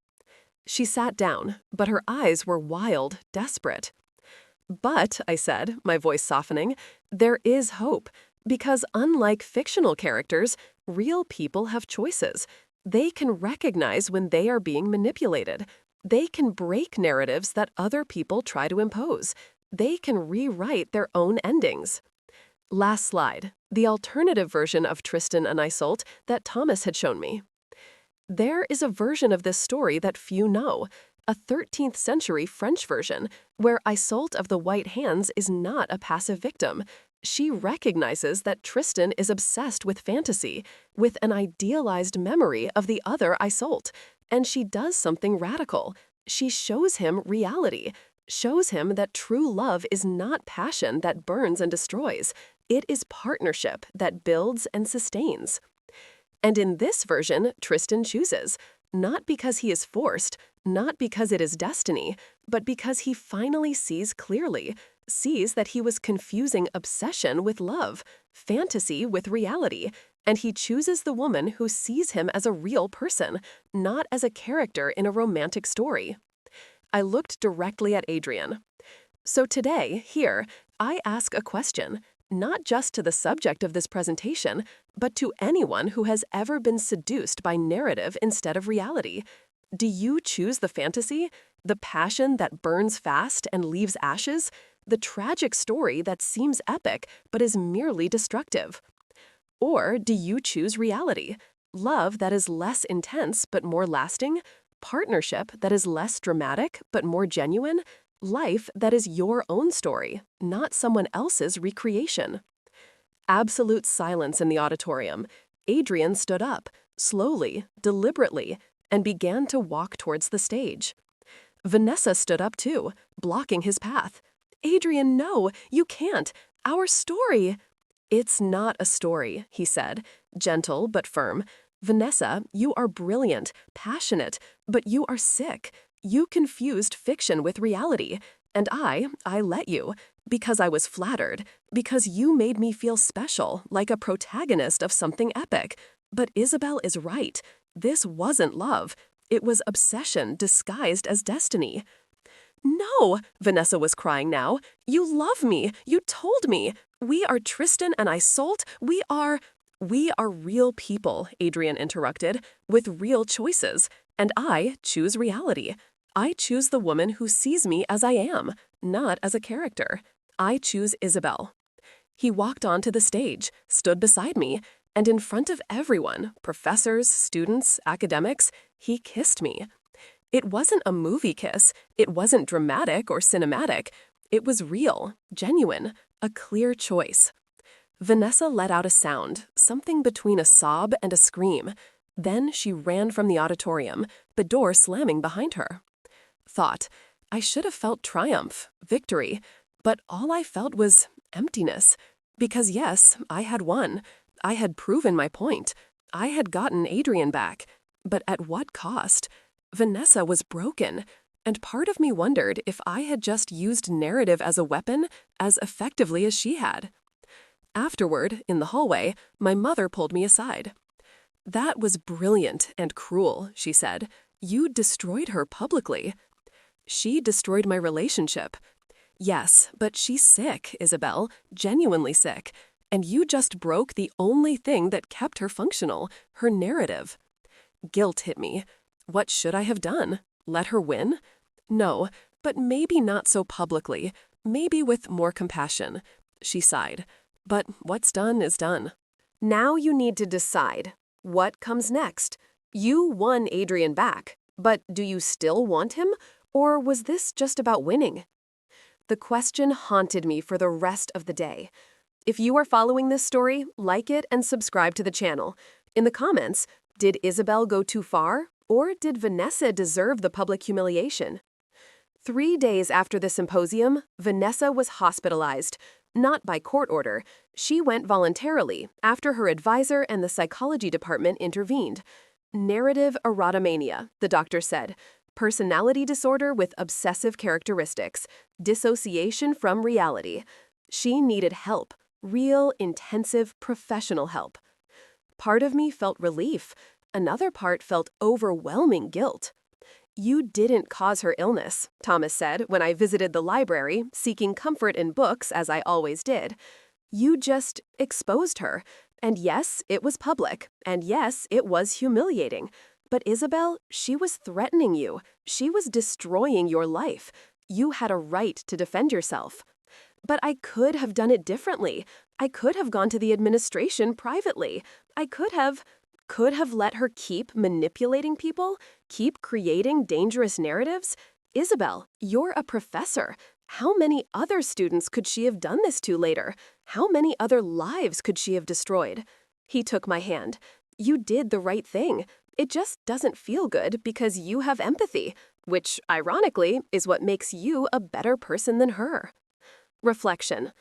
She sat down, but her eyes were wild, desperate. "But," I said, my voice softening, "there is hope, because unlike fictional characters, real people have choices. They can recognize when they are being manipulated. They can break narratives that other people try to impose. They can rewrite their own endings." Last slide, the alternative version of Tristan and Isolde that Thomas had shown me. There is a version of this story that few know, a 13th century French version, where Isolde of the White Hands is not a passive victim. She recognizes that Tristan is obsessed with fantasy, with an idealized memory of the other Isolde, and she does something radical. She shows him reality, shows him that true love is not passion that burns and destroys. It is partnership that builds and sustains. And in this version, Tristan chooses, not because he is forced, not because it is destiny, but because he finally sees clearly, sees that he was confusing obsession with love, fantasy with reality, and he chooses the woman who sees him as a real person, not as a character in a romantic story. I looked directly at Adrian. So today, here, I ask a question, not just to the subject of this presentation, but to anyone who has ever been seduced by narrative instead of reality. Do you choose the fantasy, the passion that burns fast and leaves ashes, the tragic story that seems epic but is merely destructive? Or do you choose reality, love that is less intense but more lasting, partnership that is less dramatic but more genuine, life that is your own story, not someone else's recreation? Absolute silence in the auditorium. Adrian stood up, slowly, deliberately, and began to walk towards the stage. Vanessa stood up too, blocking his path. "Adrian, no, you can't. Our story." "It's not a story," he said, gentle but firm. "Vanessa, you are brilliant, passionate, but you are sick. You confused fiction with reality, and I let you, because I was flattered, because you made me feel special, like a protagonist of something epic. But Isabel is right. This wasn't love. It was obsession disguised as destiny. No, Vanessa was crying now. You love me. You told me. We are Tristan and Isolde. We are real people, Adrian interrupted, with real choices. And I choose reality. I choose the woman who sees me as I am, not as a character. I choose Isabel. He walked onto the stage, stood beside me, and in front of everyone, professors, students, academics, he kissed me. It wasn't a movie kiss. It wasn't dramatic or cinematic. It was real, genuine, a clear choice. Vanessa let out a sound, something between a sob and a scream. Then she ran from the auditorium, the door slamming behind her. Thought, I should have felt triumph, victory, but all I felt was emptiness. Because yes, I had won. I had proven my point. I had gotten Adrian back. But at what cost? Vanessa was broken, and part of me wondered if I had just used narrative as a weapon as effectively as she had. Afterward, in the hallway, my mother pulled me aside. That was brilliant and cruel, she said. You destroyed her publicly. She destroyed my relationship. Yes, but she's sick, Isabel, genuinely sick, and you just broke the only thing that kept her functional, her narrative. Guilt hit me. What should I have done? Let her win? No, but maybe not so publicly, maybe with more compassion. She sighed. But what's done is done. Now you need to decide. What comes next? You won Adrian back, but do you still want him? Or was this just about winning? The question haunted me for the rest of the day. If you are following this story, like it and subscribe to the channel. In the comments, did Isabel go too far? Or did Vanessa deserve the public humiliation? 3 days after the symposium, Vanessa was hospitalized. Not by court order. She went voluntarily after her advisor and the psychology department intervened. Narrative erotomania, the doctor said. Personality disorder with obsessive characteristics. Dissociation from reality. She needed help. Real, intensive, professional help. Part of me felt relief. Another part felt overwhelming guilt. You didn't cause her illness, Thomas said when I visited the library, seeking comfort in books as I always did. You just exposed her. And yes, it was public. And yes, it was humiliating. But Isabel, she was threatening you. She was destroying your life. You had a right to defend yourself. But I could have done it differently. I could have gone to the administration privately. I could have let her keep manipulating people, keep creating dangerous narratives. Isabel, you're a professor. How many other students could she have done this to later? How many other lives could she have destroyed? He took my hand. You did the right thing. It just doesn't feel good because you have empathy, which, ironically, is what makes you a better person than her. Reflection.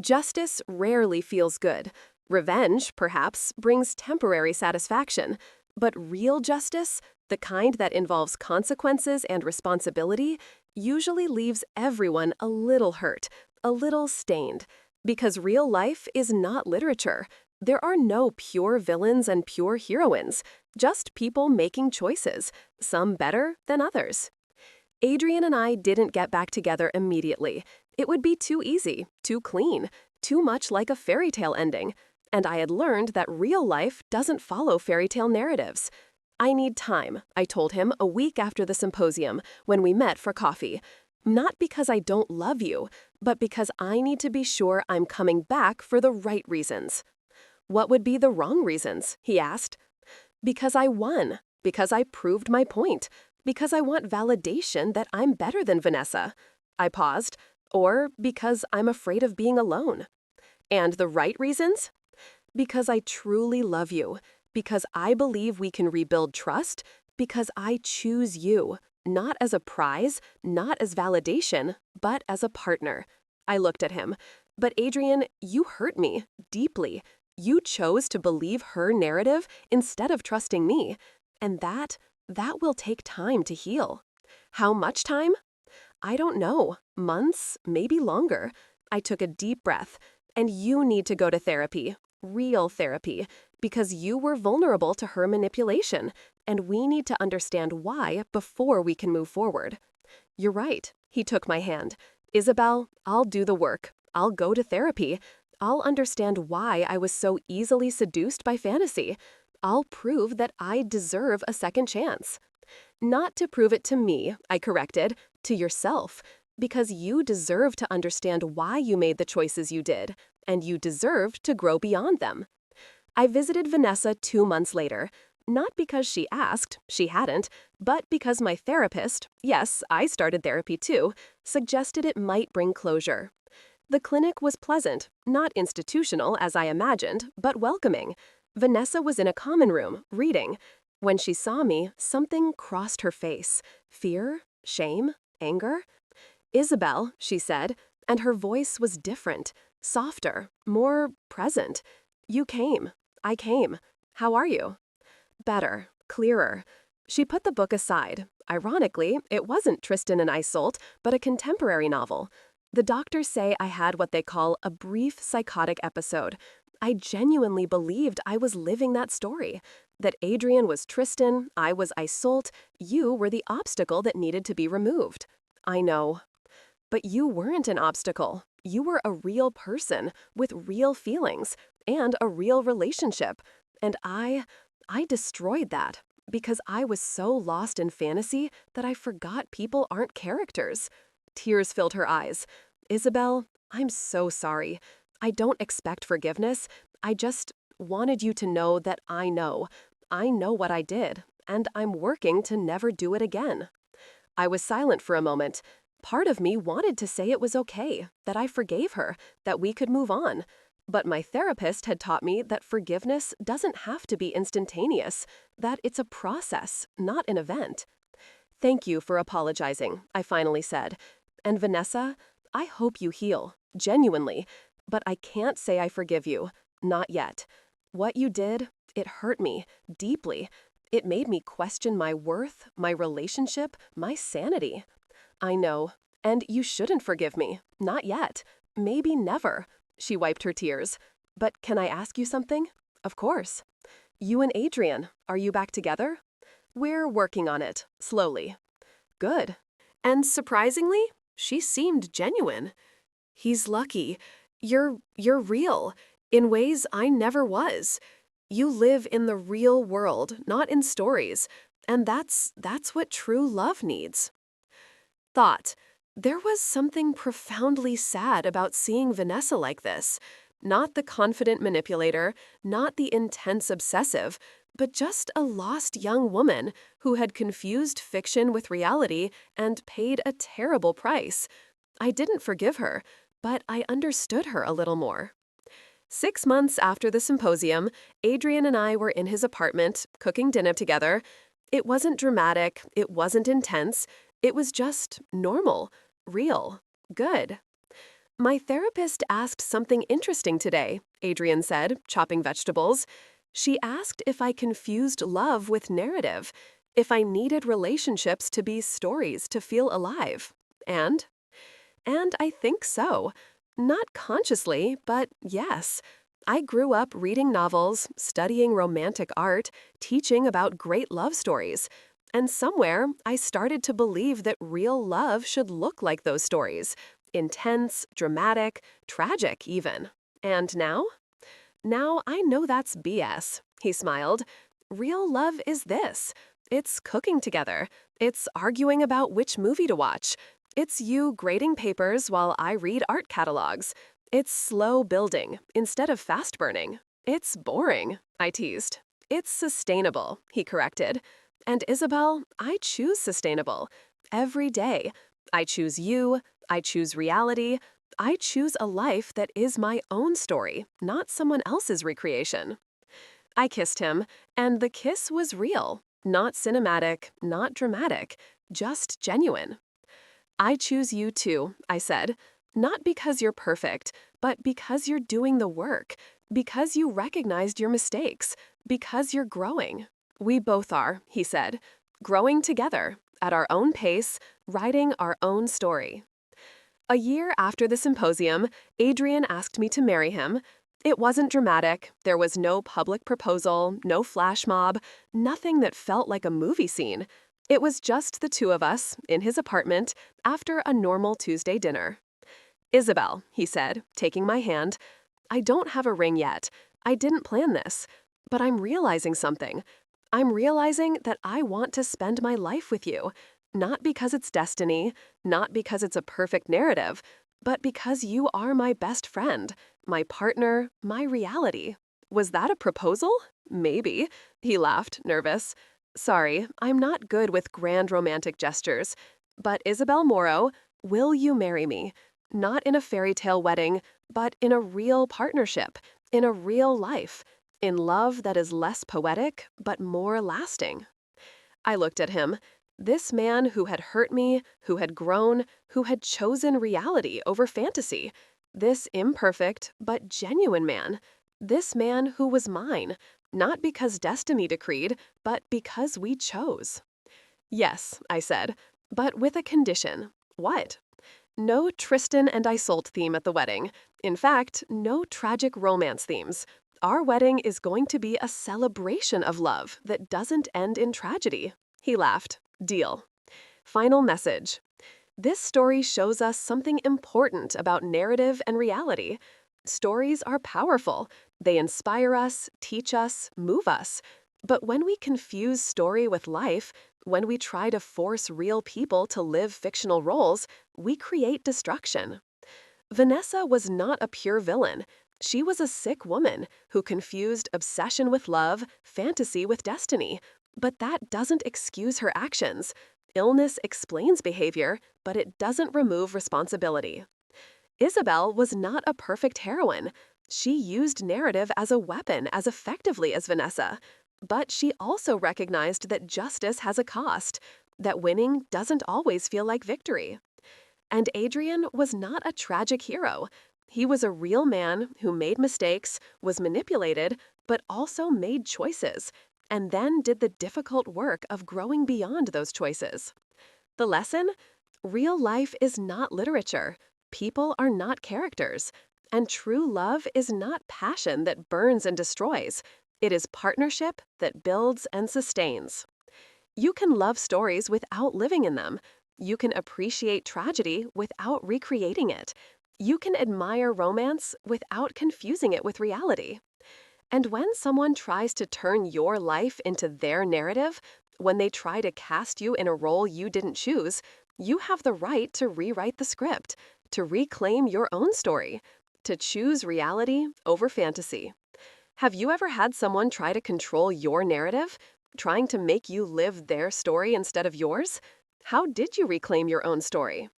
Justice rarely feels good. Revenge, perhaps, brings temporary satisfaction. But real justice, the kind that involves consequences and responsibility, usually leaves everyone a little hurt, a little stained. Because real life is not literature. There are no pure villains and pure heroines, just people making choices, some better than others. Adrian and I didn't get back together immediately. It would be too easy, too clean, too much like a fairy tale ending. And I had learned that real life doesn't follow fairy tale narratives. I need time, I told him a week after the symposium, when we met for coffee. Not because I don't love you, but because I need to be sure I'm coming back for the right reasons. What would be the wrong reasons? He asked. Because I won, because I proved my point, because I want validation that I'm better than Vanessa. I paused. Or because I'm afraid of being alone. And the right reasons? Because I truly love you, because I believe we can rebuild trust, because I choose you, not as a prize, not as validation, but as a partner. I looked at him. But Adrian, you hurt me, deeply. You chose to believe her narrative instead of trusting me. And that will take time to heal. How much time? I don't know. Months, maybe longer. I took a deep breath. And you need to go to therapy. Real therapy. Because you were vulnerable to her manipulation. And we need to understand why before we can move forward. You're right. He took my hand. Isabel, I'll do the work. I'll go to therapy. I'll understand why I was so easily seduced by fantasy. I'll prove that I deserve a second chance. Not to prove it to me, I corrected, to yourself, because you deserve to understand why you made the choices you did, and you deserve to grow beyond them. I visited Vanessa 2 months later, not because she asked, she hadn't, but because my therapist, yes, I started therapy too, suggested it might bring closure. The clinic was pleasant, not institutional as I imagined, but welcoming. Vanessa was in a common room, reading. When she saw me, something crossed her face. Fear? Shame? Anger? Isabel, she said, and her voice was different, softer, more present. You came. I came. How are you? Better, clearer. She put the book aside. Ironically, it wasn't Tristan and Isolde, but a contemporary novel. The doctors say I had what they call a brief psychotic episode. I genuinely believed I was living that story. That Adrian was Tristan, I was Isolde, you were the obstacle that needed to be removed. I know. But you weren't an obstacle. You were a real person with real feelings and a real relationship. And I destroyed that because I was so lost in fantasy that I forgot people aren't characters. Tears filled her eyes. Isabel, I'm so sorry. I don't expect forgiveness. I just wanted you to know that I know. I know what I did, and I'm working to never do it again. I was silent for a moment. Part of me wanted to say it was okay, that I forgave her, that we could move on. But my therapist had taught me that forgiveness doesn't have to be instantaneous, that it's a process, not an event. Thank you for apologizing, I finally said. And Vanessa, I hope you heal, genuinely, but I can't say I forgive you, not yet. What you did, it hurt me, deeply. It made me question my worth, my relationship, my sanity. I know, and you shouldn't forgive me, not yet, maybe never. She wiped her tears. But can I ask you something? Of course. You and Adrian, are you back together? We're working on it, slowly. Good. And surprisingly, she seemed genuine. He's lucky. You're real, in ways I never was. You live in the real world, not in stories, and that's what true love needs. Thought. There was something profoundly sad about seeing Vanessa like this. Not the confident manipulator, not the intense obsessive, but just a lost young woman who had confused fiction with reality and paid a terrible price. I didn't forgive her, but I understood her a little more. 6 months after the symposium, Adrian and I were in his apartment, cooking dinner together. It wasn't dramatic, it wasn't intense, it was just normal, real, good. My therapist asked something interesting today, Adrian said, chopping vegetables. She asked if I confused love with narrative, if I needed relationships to be stories to feel alive. And I think so. Not consciously, but yes. I grew up reading novels, studying romantic art, teaching about great love stories. And somewhere, I started to believe that real love should look like those stories. Intense, dramatic, tragic even. And now? Now I know that's BS, he smiled. Real love is this. It's cooking together. It's arguing about which movie to watch. It's you grading papers while I read art catalogs. It's slow building instead of fast burning. It's boring, I teased. It's sustainable, he corrected. And Isabel, I choose sustainable. Every day. I choose you. I choose reality. I choose a life that is my own story, not someone else's recreation. I kissed him, and the kiss was real. Not cinematic, not dramatic, just genuine. I choose you too, I said. Not because you're perfect, but because you're doing the work, because you recognized your mistakes, because you're growing. We both are, he said. Growing together, at our own pace, writing our own story. A year after the symposium, Adrian asked me to marry him. It wasn't dramatic. There was no public proposal, no flash mob, nothing that felt like a movie scene. It was just the two of us, in his apartment, after a normal Tuesday dinner. "Isabel," he said, taking my hand, "I don't have a ring yet. I didn't plan this. But I'm realizing something. I'm realizing that I want to spend my life with you. Not because it's destiny, not because it's a perfect narrative, but because you are my best friend, my partner, my reality." Was that a proposal? Maybe. He laughed, nervous. "Sorry, I'm not good with grand romantic gestures. But Isabel Morrow, will you marry me? Not in a fairy tale wedding, but in a real partnership, in a real life, in love that is less poetic, but more lasting." I looked at him. This man who had hurt me, who had grown, who had chosen reality over fantasy. This imperfect, but genuine man. This man who was mine, not because destiny decreed, but because we chose. "Yes," I said, "but with a condition." "What?" "No Tristan and Isolde theme at the wedding. In fact, no tragic romance themes. Our wedding is going to be a celebration of love that doesn't end in tragedy." He laughed. "Deal." Final message. This story shows us something important about narrative and reality. Stories are powerful. They inspire us, teach us, move us. But when we confuse story with life, when we try to force real people to live fictional roles, we create destruction. Vanessa was not a pure villain. She was a sick woman who confused obsession with love, fantasy with destiny. But that doesn't excuse her actions. Illness explains behavior, but it doesn't remove responsibility. Isabel was not a perfect heroine. She used narrative as a weapon as effectively as Vanessa. But she also recognized that justice has a cost, that winning doesn't always feel like victory. And Adrian was not a tragic hero. He was a real man who made mistakes, was manipulated, but also made choices, and then did the difficult work of growing beyond those choices. The lesson? Real life is not literature. People are not characters. And true love is not passion that burns and destroys. It is partnership that builds and sustains. You can love stories without living in them. You can appreciate tragedy without recreating it. You can admire romance without confusing it with reality. And when someone tries to turn your life into their narrative, when they try to cast you in a role you didn't choose, you have the right to rewrite the script, to reclaim your own story, to choose reality over fantasy. Have you ever had someone try to control your narrative, trying to make you live their story instead of yours? How did you reclaim your own story?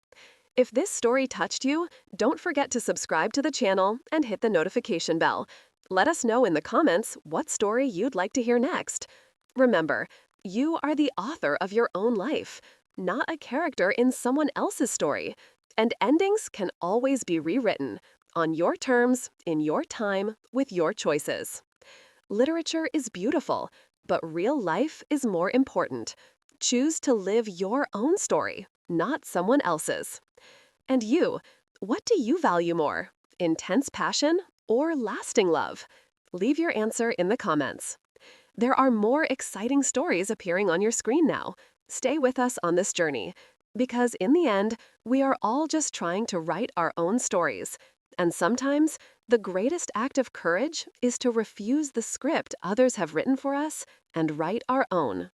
If this story touched you, don't forget to subscribe to the channel and hit the notification bell. Let us know in the comments what story you'd like to hear next. Remember, you are the author of your own life, not a character in someone else's story. And endings can always be rewritten, on your terms, in your time, with your choices. Literature is beautiful, but real life is more important. Choose to live your own story, not someone else's. And you, what do you value more? Intense passion or lasting love? Leave your answer in the comments. There are more exciting stories appearing on your screen now. Stay with us on this journey, because in the end, we are all just trying to write our own stories. And sometimes, the greatest act of courage is to refuse the script others have written for us and write our own.